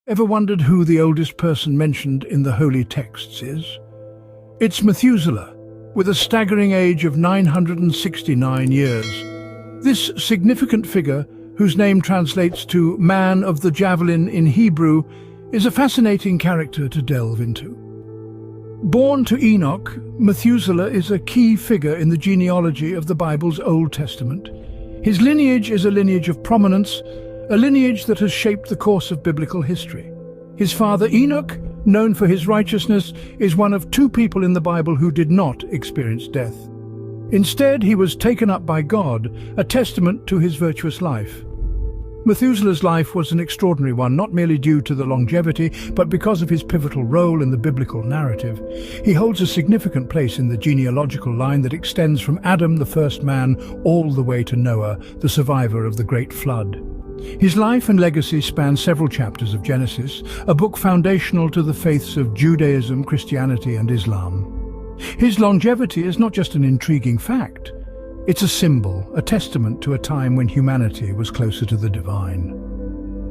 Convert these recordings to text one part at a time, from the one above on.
Ever wondered who the oldest person mentioned in the holy texts is? It's Methuselah, with a staggering age of 969 years. This significant figure, whose name translates to man of the javelin in Hebrew, is a fascinating character to delve into. Born to Enoch, Methuselah is a key figure in the genealogy of the Bible's Old Testament. His lineage is a lineage of prominence, a lineage that has shaped the course of biblical history. His father Enoch, known for his righteousness, is one of two people in the Bible who did not experience death. Instead, he was taken up by God, a testament to his virtuous life. Methuselah's life was an extraordinary one, not merely due to the longevity, but because of his pivotal role in the biblical narrative. He holds a significant place in the genealogical line that extends from Adam, the first man, all the way to Noah, the survivor of the Great Flood. His life and legacy span several chapters of Genesis, a book foundational to the faiths of Judaism, Christianity, and Islam. His longevity is not just an intriguing fact. It's a symbol, a testament to a time when humanity was closer to the divine.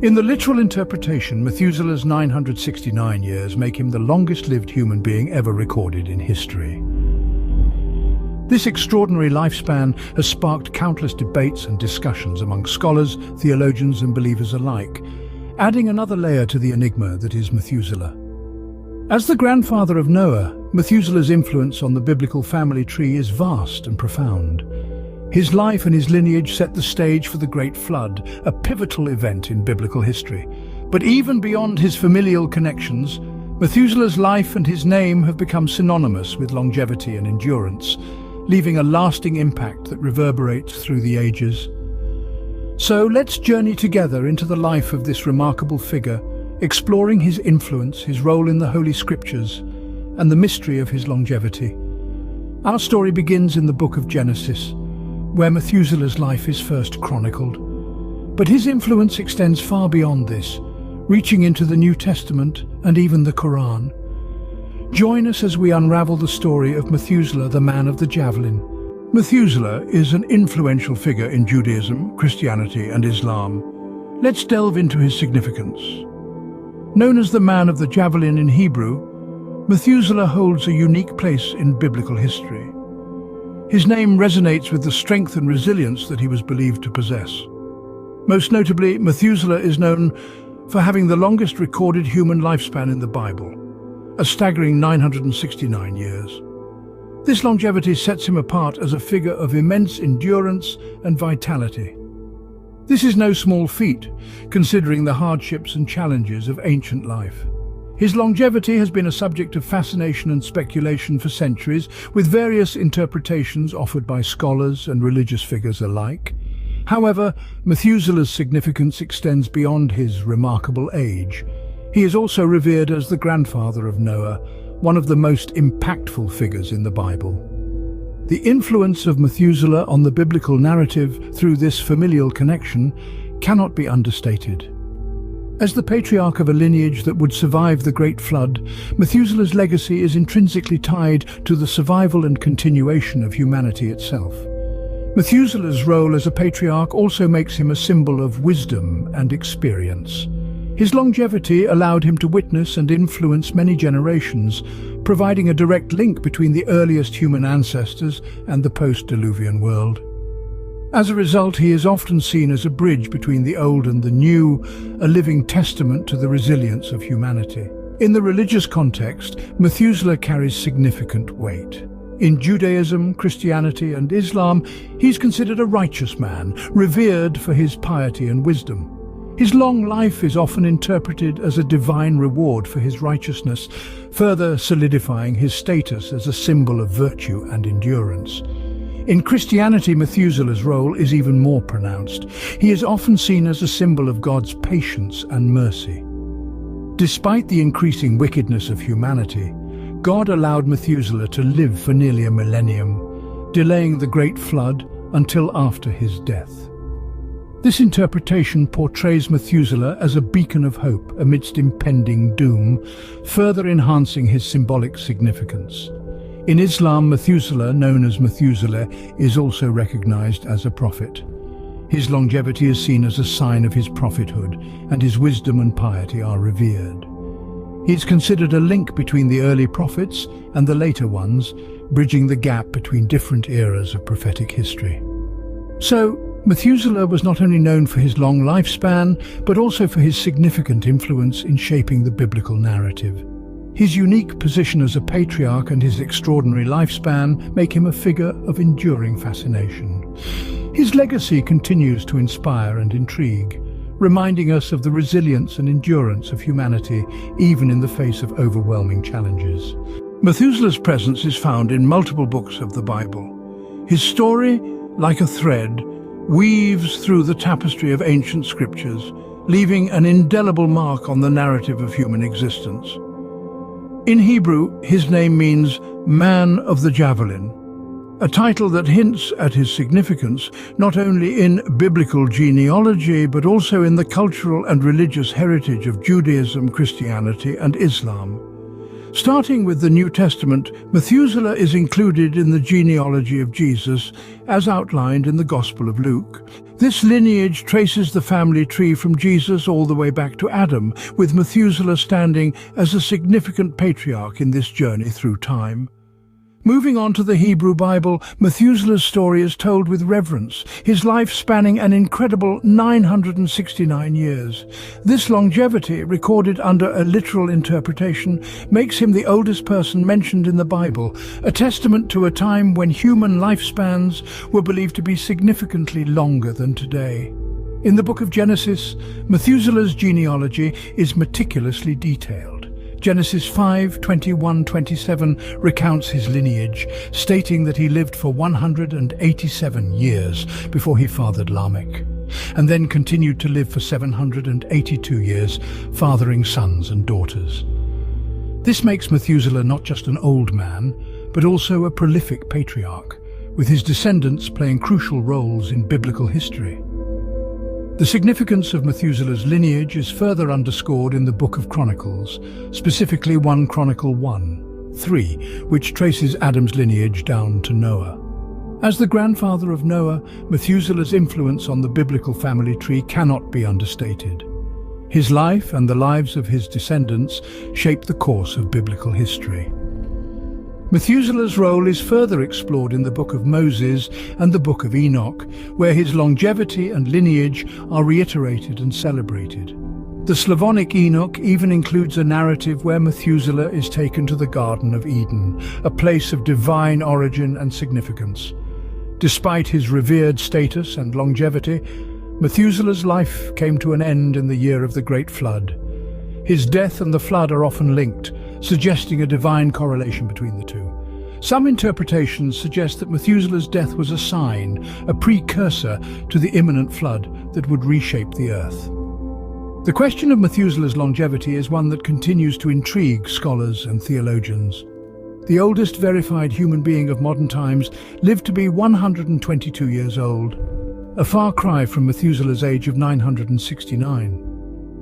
In the literal interpretation, Methuselah's 969 years make him the longest-lived human being ever recorded in history. This extraordinary lifespan has sparked countless debates and discussions among scholars, theologians, and believers alike, adding another layer to the enigma that is Methuselah. As the grandfather of Noah, Methuselah's influence on the biblical family tree is vast and profound. His life and his lineage set the stage for the Great Flood, a pivotal event in biblical history. But even beyond his familial connections, Methuselah's life and his name have become synonymous with longevity and endurance, leaving a lasting impact that reverberates through the ages. So let's journey together into the life of this remarkable figure, exploring his influence, his role in the Holy Scriptures, and the mystery of his longevity. Our story begins in the book of Genesis, where Methuselah's life is first chronicled. But his influence extends far beyond this, reaching into the New Testament and even the Quran. Join us as we unravel the story of Methuselah, the man of the javelin. Methuselah is an influential figure in Judaism, Christianity, and Islam. Let's delve into his significance. Known as the man of the javelin in Hebrew, Methuselah holds a unique place in biblical history. His name resonates with the strength and resilience that he was believed to possess. Most notably, Methuselah is known for having the longest recorded human lifespan in the Bible, a staggering 969 years. This longevity sets him apart as a figure of immense endurance and vitality. This is no small feat, considering the hardships and challenges of ancient life. His longevity has been a subject of fascination and speculation for centuries, with various interpretations offered by scholars and religious figures alike. However, Methuselah's significance extends beyond his remarkable age. He is also revered as the grandfather of Noah, one of the most impactful figures in the Bible. The influence of Methuselah on the biblical narrative through this familial connection cannot be understated. As the patriarch of a lineage that would survive the Great Flood, Methuselah's legacy is intrinsically tied to the survival and continuation of humanity itself. Methuselah's role as a patriarch also makes him a symbol of wisdom and experience. His longevity allowed him to witness and influence many generations, providing a direct link between the earliest human ancestors and the post-Diluvian world. As a result, he is often seen as a bridge between the old and the new, a living testament to the resilience of humanity. In the religious context, Methuselah carries significant weight. In Judaism, Christianity, and Islam, he's considered a righteous man, revered for his piety and wisdom. His long life is often interpreted as a divine reward for his righteousness, further solidifying his status as a symbol of virtue and endurance. In Christianity, Methuselah's role is even more pronounced. He is often seen as a symbol of God's patience and mercy. Despite the increasing wickedness of humanity, God allowed Methuselah to live for nearly a millennium, delaying the Great Flood until after his death. This interpretation portrays Methuselah as a beacon of hope amidst impending doom, further enhancing his symbolic significance. In Islam, Methuselah, known as Methuselah, is also recognized as a prophet. His longevity is seen as a sign of his prophethood, and his wisdom and piety are revered. He is considered a link between the early prophets and the later ones, bridging the gap between different eras of prophetic history. So, Methuselah was not only known for his long lifespan, but also for his significant influence in shaping the biblical narrative. His unique position as a patriarch and his extraordinary lifespan make him a figure of enduring fascination. His legacy continues to inspire and intrigue, reminding us of the resilience and endurance of humanity, even in the face of overwhelming challenges. Methuselah's presence is found in multiple books of the Bible. His story, like a thread, weaves through the tapestry of ancient scriptures, leaving an indelible mark on the narrative of human existence. In Hebrew, his name means "man of the javelin," a title that hints at his significance not only in biblical genealogy but also in the cultural and religious heritage of Judaism, Christianity, and Islam. Starting with the New Testament, Methuselah is included in the genealogy of Jesus, as outlined in the Gospel of Luke. This lineage traces the family tree from Jesus all the way back to Adam, with Methuselah standing as a significant patriarch in this journey through time. Moving on to the Hebrew Bible, Methuselah's story is told with reverence, his life spanning an incredible 969 years. This longevity, recorded under a literal interpretation, makes him the oldest person mentioned in the Bible, a testament to a time when human lifespans were believed to be significantly longer than today. In the book of Genesis, Methuselah's genealogy is meticulously detailed. Genesis 5:21-27 recounts his lineage, stating that he lived for 187 years before he fathered Lamech, and then continued to live for 782 years, fathering sons and daughters. This makes Methuselah not just an old man, but also a prolific patriarch, with his descendants playing crucial roles in biblical history. The significance of Methuselah's lineage is further underscored in the Book of Chronicles, specifically 1 Chronicle 1:3, which traces Adam's lineage down to Noah. As the grandfather of Noah, Methuselah's influence on the biblical family tree cannot be understated. His life and the lives of his descendants shape the course of biblical history. Methuselah's role is further explored in the Book of Moses and the Book of Enoch, where his longevity and lineage are reiterated and celebrated. The Slavonic Enoch even includes a narrative where Methuselah is taken to the Garden of Eden, a place of divine origin and significance. Despite his revered status and longevity, Methuselah's life came to an end in the year of the Great Flood. His death and the flood are often linked, suggesting a divine correlation between the two. Some interpretations suggest that Methuselah's death was a sign, a precursor to the imminent flood that would reshape the earth. The question of Methuselah's longevity is one that continues to intrigue scholars and theologians. The oldest verified human being of modern times lived to be 122 years old, a far cry from Methuselah's age of 969.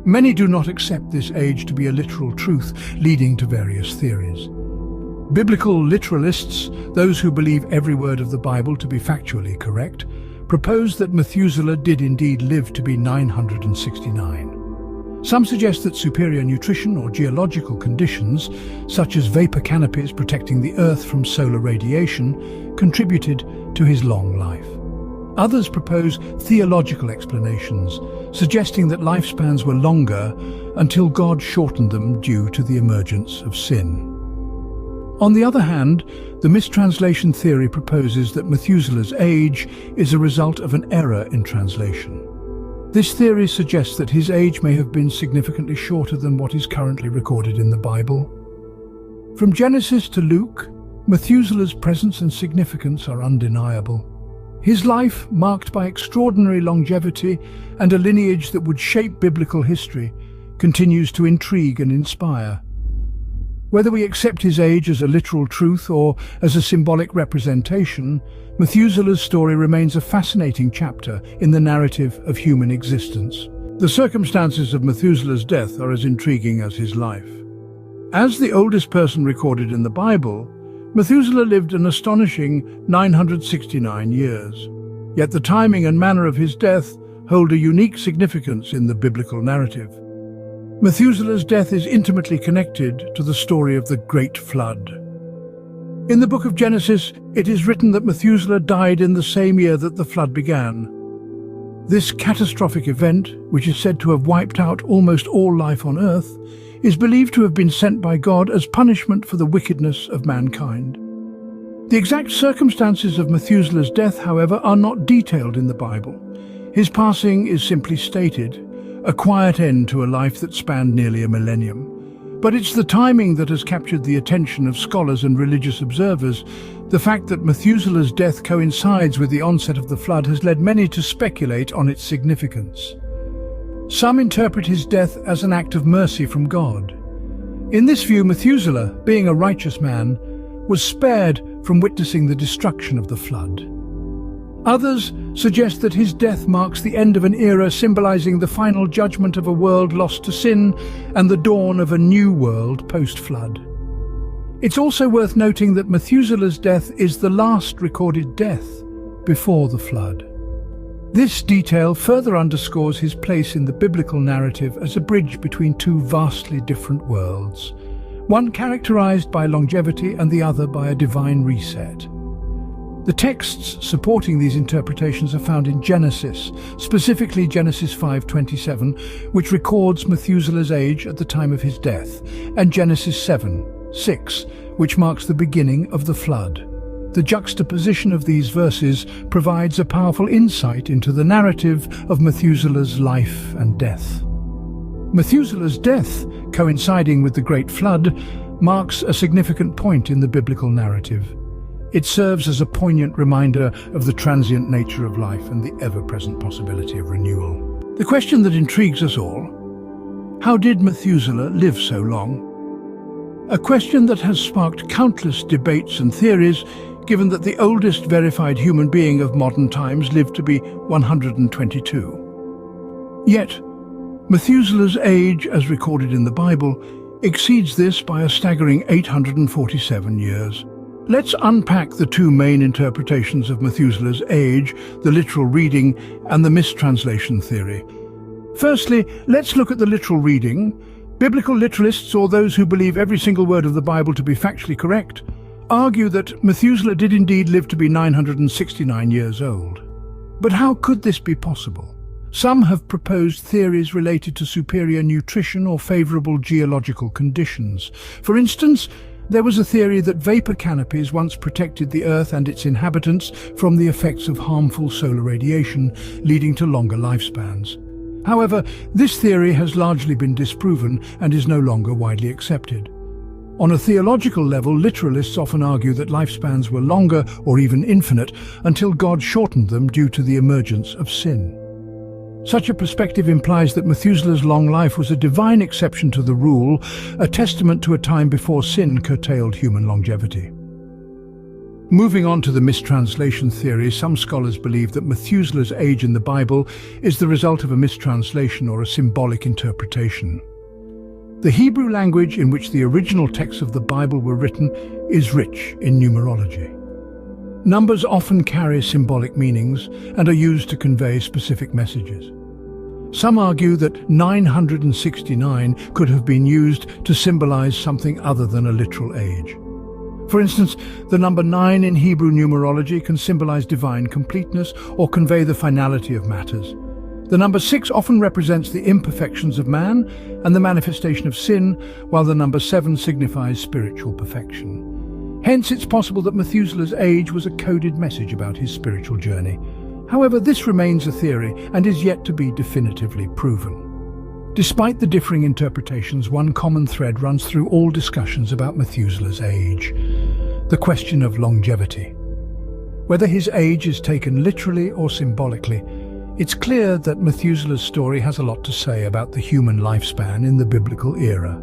Many do not accept this age to be a literal truth, leading to various theories. Biblical literalists, those who believe every word of the Bible to be factually correct, propose that Methuselah did indeed live to be 969. Some suggest that superior nutrition or geological conditions, such as vapor canopies protecting the Earth from solar radiation, contributed to his long life. Others propose theological explanations, suggesting that lifespans were longer until God shortened them due to the emergence of sin. On the other hand, the mistranslation theory proposes that Methuselah's age is a result of an error in translation. This theory suggests that his age may have been significantly shorter than what is currently recorded in the Bible. From Genesis to Luke, Methuselah's presence and significance are undeniable. His life, marked by extraordinary longevity and a lineage that would shape biblical history, continues to intrigue and inspire. Whether we accept his age as a literal truth or as a symbolic representation, Methuselah's story remains a fascinating chapter in the narrative of human existence. The circumstances of Methuselah's death are as intriguing as his life. As the oldest person recorded in the Bible, Methuselah lived an astonishing 969 years. Yet the timing and manner of his death hold a unique significance in the biblical narrative. Methuselah's death is intimately connected to the story of the Great Flood. In the book of Genesis, it is written that Methuselah died in the same year that the flood began. This catastrophic event, which is said to have wiped out almost all life on earth, is believed to have been sent by God as punishment for the wickedness of mankind. The exact circumstances of Methuselah's death, however, are not detailed in the Bible. His passing is simply stated, a quiet end to a life that spanned nearly a millennium. But it's the timing that has captured the attention of scholars and religious observers. The fact that Methuselah's death coincides with the onset of the flood has led many to speculate on its significance. Some interpret his death as an act of mercy from God. In this view, Methuselah, being a righteous man, was spared from witnessing the destruction of the flood. Others suggest that his death marks the end of an era symbolizing the final judgment of a world lost to sin and the dawn of a new world post-flood. It's also worth noting that Methuselah's death is the last recorded death before the flood. This detail further underscores his place in the biblical narrative as a bridge between two vastly different worlds, one characterized by longevity and the other by a divine reset. The texts supporting these interpretations are found in Genesis, specifically Genesis 5:27, which records Methuselah's age at the time of his death, and Genesis 7:6, which marks the beginning of the flood. The juxtaposition of these verses provides a powerful insight into the narrative of Methuselah's life and death. Methuselah's death, coinciding with the Great Flood, marks a significant point in the biblical narrative. It serves as a poignant reminder of the transient nature of life and the ever-present possibility of renewal. The question that intrigues us all: how did Methuselah live so long? A question that has sparked countless debates and theories, given that the oldest verified human being of modern times lived to be 122. Yet, Methuselah's age, as recorded in the Bible, exceeds this by a staggering 847 years. Let's unpack the two main interpretations of Methuselah's age, the literal reading and the mistranslation theory. Firstly, let's look at the literal reading. Biblical literalists, or those who believe every single word of the Bible to be factually correct, argue that Methuselah did indeed live to be 969 years old. But how could this be possible? Some have proposed theories related to superior nutrition or favorable geological conditions. For instance, there was a theory that vapor canopies once protected the Earth and its inhabitants from the effects of harmful solar radiation, leading to longer lifespans. However, this theory has largely been disproven and is no longer widely accepted. On a theological level, literalists often argue that lifespans were longer or even infinite until God shortened them due to the emergence of sin. Such a perspective implies that Methuselah's long life was a divine exception to the rule, a testament to a time before sin curtailed human longevity. Moving on to the mistranslation theory, some scholars believe that Methuselah's age in the Bible is the result of a mistranslation or a symbolic interpretation. The Hebrew language in which the original texts of the Bible were written is rich in numerology. Numbers often carry symbolic meanings and are used to convey specific messages. Some argue that 969 could have been used to symbolize something other than a literal age. For instance, the number 9 in Hebrew numerology can symbolize divine completeness or convey the finality of matters. The number 6 often represents the imperfections of man and the manifestation of sin, while the number 7 signifies spiritual perfection. Hence, it's possible that Methuselah's age was a coded message about his spiritual journey. However, this remains a theory and is yet to be definitively proven. Despite the differing interpretations, one common thread runs through all discussions about Methuselah's age: the question of longevity. Whether his age is taken literally or symbolically, it's clear that Methuselah's story has a lot to say about the human lifespan in the biblical era.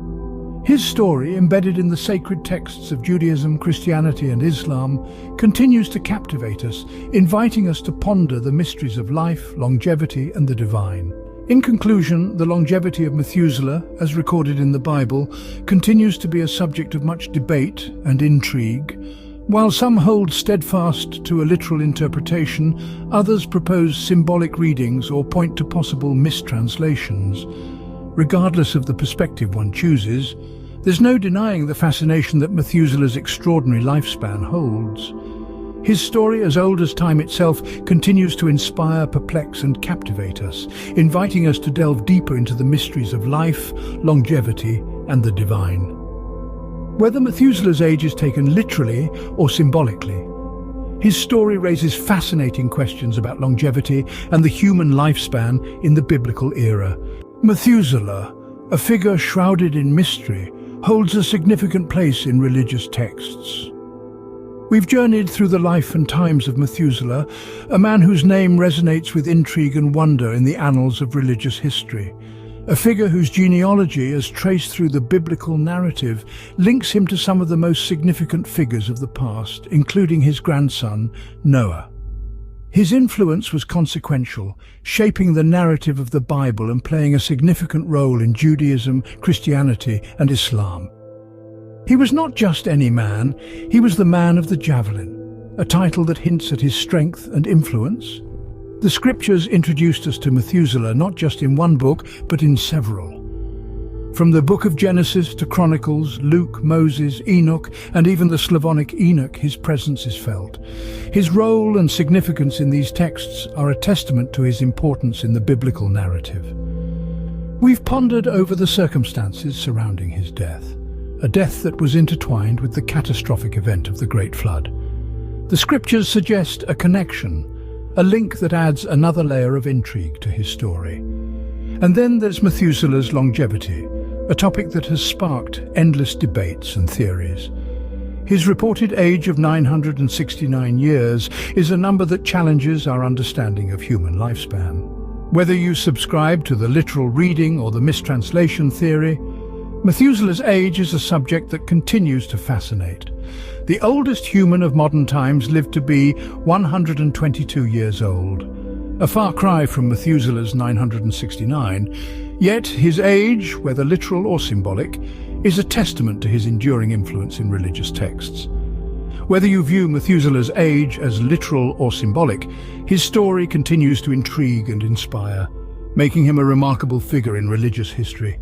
His story, embedded in the sacred texts of Judaism, Christianity, and Islam, continues to captivate us, inviting us to ponder the mysteries of life, longevity, and the divine. In conclusion, the longevity of Methuselah, as recorded in the Bible, continues to be a subject of much debate and intrigue. While some hold steadfast to a literal interpretation, others propose symbolic readings or point to possible mistranslations. Regardless of the perspective one chooses, there's no denying the fascination that Methuselah's extraordinary lifespan holds. His story, as old as time itself, continues to inspire, perplex, and captivate us, inviting us to delve deeper into the mysteries of life, longevity, and the divine. Whether Methuselah's age is taken literally or symbolically, his story raises fascinating questions about longevity and the human lifespan in the biblical era. Methuselah, a figure shrouded in mystery, holds a significant place in religious texts. We've journeyed through the life and times of Methuselah, a man whose name resonates with intrigue and wonder in the annals of religious history. A figure whose genealogy, as traced through the biblical narrative, links him to some of the most significant figures of the past, including his grandson, Noah. His influence was consequential, shaping the narrative of the Bible and playing a significant role in Judaism, Christianity, and Islam. He was not just any man, he was the man of the javelin, a title that hints at his strength and influence. The scriptures introduced us to Methuselah not just in one book, but in several. From the book of Genesis to Chronicles, Luke, Moses, Enoch, and even the Slavonic Enoch, his presence is felt. His role and significance in these texts are a testament to his importance in the biblical narrative. We've pondered over the circumstances surrounding his death, a death that was intertwined with the catastrophic event of the Great Flood. The scriptures suggest a connection, a link that adds another layer of intrigue to his story. And then there's Methuselah's longevity, a topic that has sparked endless debates and theories. His reported age of 969 years is a number that challenges our understanding of human lifespan. Whether you subscribe to the literal reading or the mistranslation theory, Methuselah's age is a subject that continues to fascinate. The oldest human of modern times lived to be 122 years old, a far cry from Methuselah's 969, yet his age, whether literal or symbolic, is a testament to his enduring influence in religious texts. Whether you view Methuselah's age as literal or symbolic, his story continues to intrigue and inspire, making him a remarkable figure in religious history.